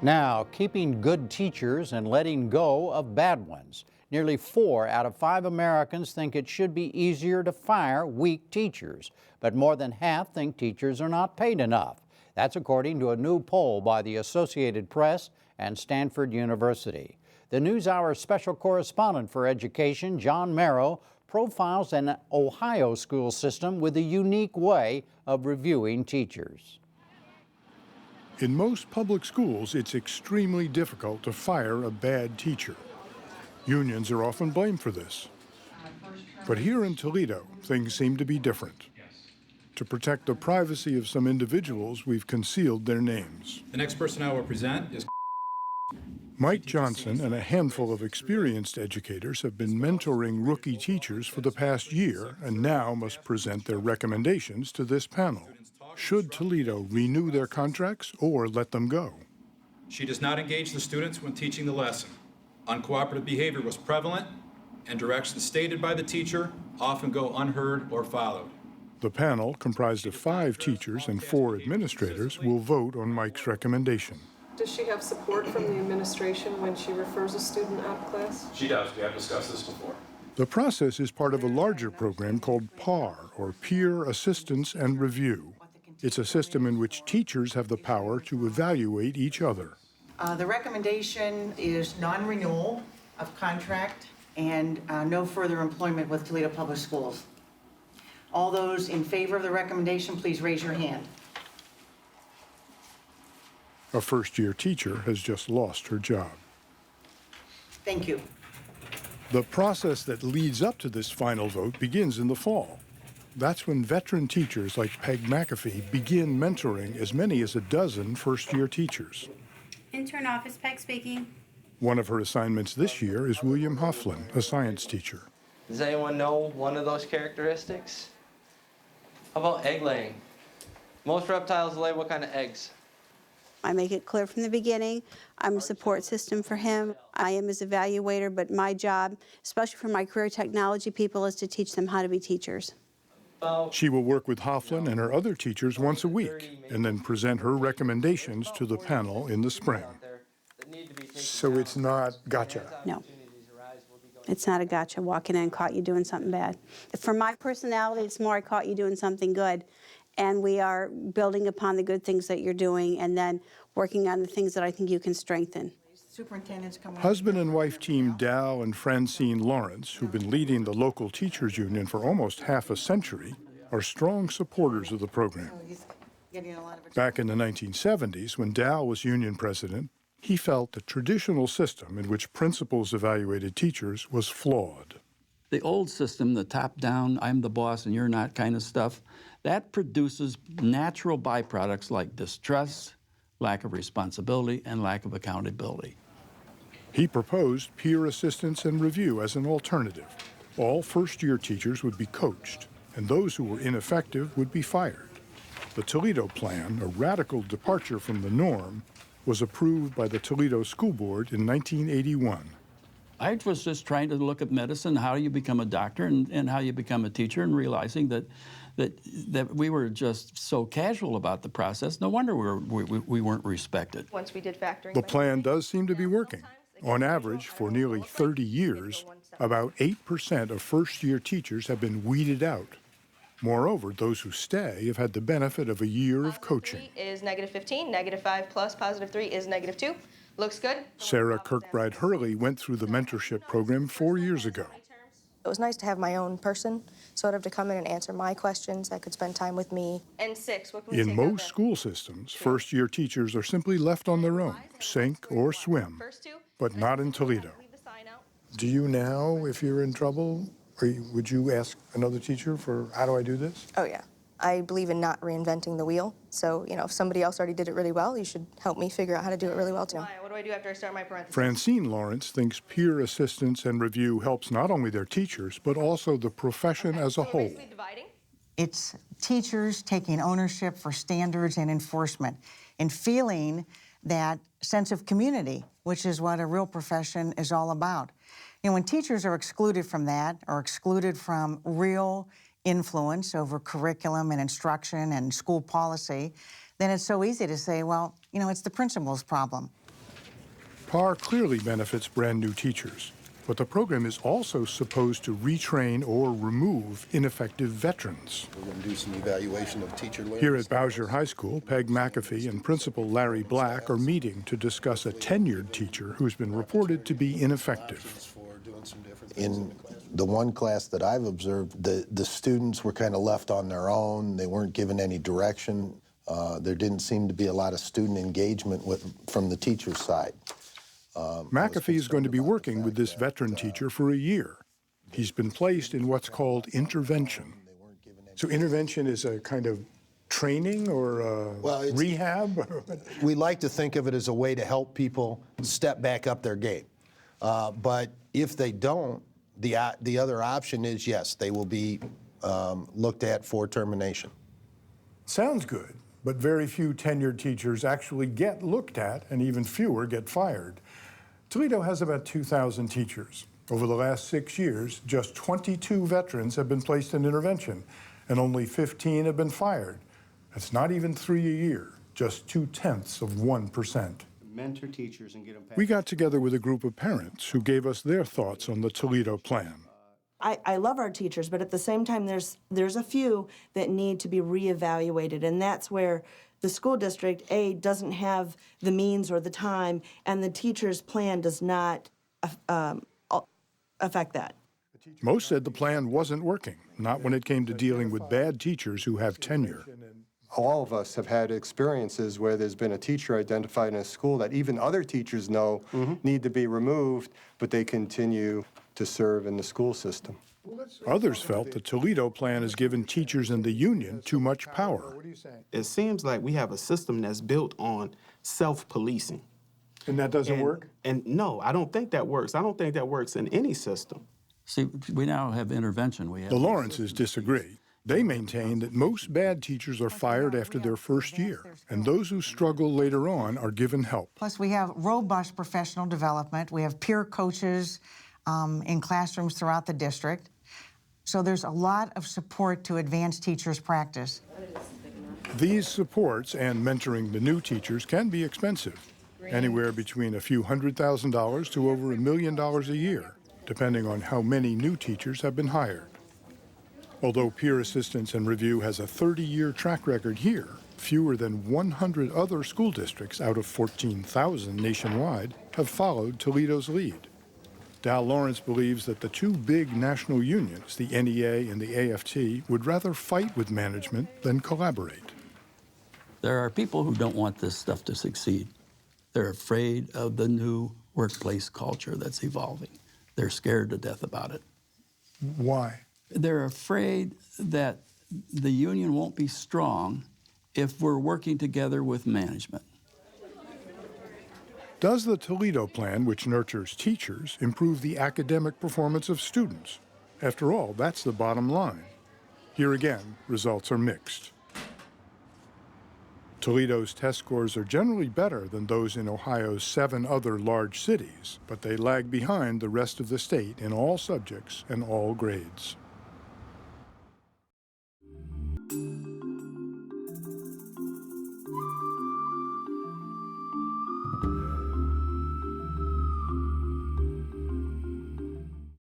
Now, keeping good teachers and letting go of bad ones. Nearly 4 out of 5 Americans think it should be easier to fire weak teachers, but more than half think teachers are not paid enough. That's according to a new poll by the Associated Press and Stanford University. The NewsHour special correspondent for education, John Merrow, profiles an Ohio school system with a unique way of reviewing teachers. In most public schools, it's extremely difficult to fire a bad teacher. Unions are often blamed for this. But here in Toledo, things seem to be different. To protect the privacy of some individuals, we've concealed their names. The next person I will present is Mike Johnson and a handful of experienced educators have been mentoring rookie teachers for the past year and now must present their recommendations to this panel. Should Toledo renew their contracts or let them go? She does not engage the students when teaching the lesson. Uncooperative behavior was prevalent, and directions stated by the teacher often go unheard or followed. The panel, comprised of 5 teachers and 4 administrators, will vote on Mike's recommendation. Does she have support from the administration when she refers a student out of class? She does. We have discussed this before. The process is part of a larger program called PAR, or Peer Assistance and Review. It's a system in which teachers have the power to evaluate each other. The recommendation is non-renewal of contract and no further employment with Toledo Public Schools. All those in favor of the recommendation, please raise your hand. A first-year teacher has just lost her job. Thank you. The process that leads up to this final vote begins in the fall. That's when veteran teachers like Peg McAfee begin mentoring as many as a dozen first-year teachers. Intern office, Peg speaking. One of her assignments this year is William Hufflin, a science teacher. Does anyone know one of those characteristics? How about egg laying? Most reptiles lay what kind of eggs? I make it clear from the beginning, I'm a support system for him. I am his evaluator, but my job, especially for my career technology people, is to teach them how to be teachers. She will work with Hufflin and her other teachers once a week and then present her recommendations to the panel in the spring. So it's not gotcha? No. It's not a gotcha, walking in and caught you doing something bad. For my personality, it's more I caught you doing something good. And we are building upon the good things that you're doing and then working on the things that I think you can strengthen. Superintendent's coming. Husband and wife team Dal and Francine Lawrence, who've been leading the local teachers union for almost half a century, are strong supporters of the program. Back in the 1970s, when Dal was union president, he felt the traditional system in which principals evaluated teachers was flawed. The old system, the top-down, I'm the boss and you're not kind of stuff, that produces natural byproducts like distrust, lack of responsibility, and lack of accountability. He proposed peer assistance and review as an alternative. All first-year teachers would be coached, and those who were ineffective would be fired. The Toledo plan, a radical departure from the norm, was approved by the Toledo School Board in 1981. I was just trying to look at medicine, how you become a doctor and how you become a teacher, and realizing that we were just so casual about the process. No wonder we weren't respected. Once we did factoring. The plan does seem to be working. On average, for nearly 30 years, about 8% of first-year teachers have been weeded out. Moreover, those who stay have had the benefit of a year of coaching. Is -15, -5 plus +3 is -2. Looks good. Sarah Kirkbride Hurley went through the mentorship program 4 years ago. It was nice to have my own person, sort of to come in and answer my questions, that could spend time with me. And 6, what can we In take out most school systems, first-year teachers are simply left on their own, sink or swim, but not in Toledo. Do you now, if you're in trouble, would you ask another teacher for, how do I do this? Oh yeah, I believe in not reinventing the wheel. So, you know, if somebody else already did it really well, you should help me figure out how to do it really well too. What do I do after I start my parentheses? Francine Lawrence thinks peer assistance and review helps not only their teachers, but also the profession as a whole. It's teachers taking ownership for standards and enforcement and feeling that sense of community, which is what a real profession is all about. You know, when teachers are excluded from that, or excluded from real influence over curriculum and instruction and school policy, then it's so easy to say, well, you know, it's the principal's problem. PAR clearly benefits brand new teachers, but the program is also supposed to retrain or remove ineffective veterans. We're going to do some evaluation of teacher learning. Here at Bowsher High School, Peg McAfee and Principal Larry Black are meeting to discuss a tenured teacher who's been reported to be ineffective. In the one class that I've observed, the students were kind of left on their own. They weren't given any direction. There didn't seem to be a lot of student engagement from the teacher's side. McAfee is going to be working with this veteran teacher for a year. He's been placed in what's called intervention. So intervention is a kind of training or rehab? We like to think of it as a way to help people step back up their game. But if they don't, the other option is, yes, they will be looked at for termination. Sounds good, but very few tenured teachers actually get looked at, and even fewer get fired. Toledo has about 2,000 teachers. Over the last 6 years, just 22 veterans have been placed in intervention, and only 15 have been fired. That's not even 3 a year, just 0.2%. Mentor teachers and get them past. We got together with a group of parents who gave us their thoughts on the Toledo plan. I love our teachers, but at the same time, there's a few that need to be reevaluated, and that's where the school district, A, doesn't have the means or the time, and the teacher's plan does not affect that. Most said the plan wasn't working, not when it came to dealing with bad teachers who have tenure. All of us have had experiences where there's been a teacher identified in a school that even other teachers know need to be removed, but they continue to serve in the school system. Others felt the Toledo plan has given teachers in the union too much power. It seems like we have a system that's built on self-policing. And that doesn't work? And no, I don't think that works. I don't think that works in any system. See, we now have intervention. The Lawrences disagree. They maintain that most bad teachers are fired after their first year, and those who struggle later on are given help. Plus, we have robust professional development. We have peer coaches in classrooms throughout the district. So there's a lot of support to advance teachers' practice. These supports and mentoring the new teachers can be expensive, anywhere between a few $100,000 to over $1 million a year, depending on how many new teachers have been hired. Although peer assistance and review has a 30-year track record here, fewer than 100 other school districts out of 14,000 nationwide have followed Toledo's lead. Dal Lawrence believes that the two big national unions, the NEA and the AFT, would rather fight with management than collaborate. There are people who don't want this stuff to succeed. They're afraid of the new workplace culture that's evolving. They're scared to death about it. Why? They're afraid that the union won't be strong if we're working together with management. Does the Toledo plan, which nurtures teachers, improve the academic performance of students? After all, that's the bottom line. Here again, results are mixed. Toledo's test scores are generally better than those in Ohio's 7 other large cities, but they lag behind the rest of the state in all subjects and all grades.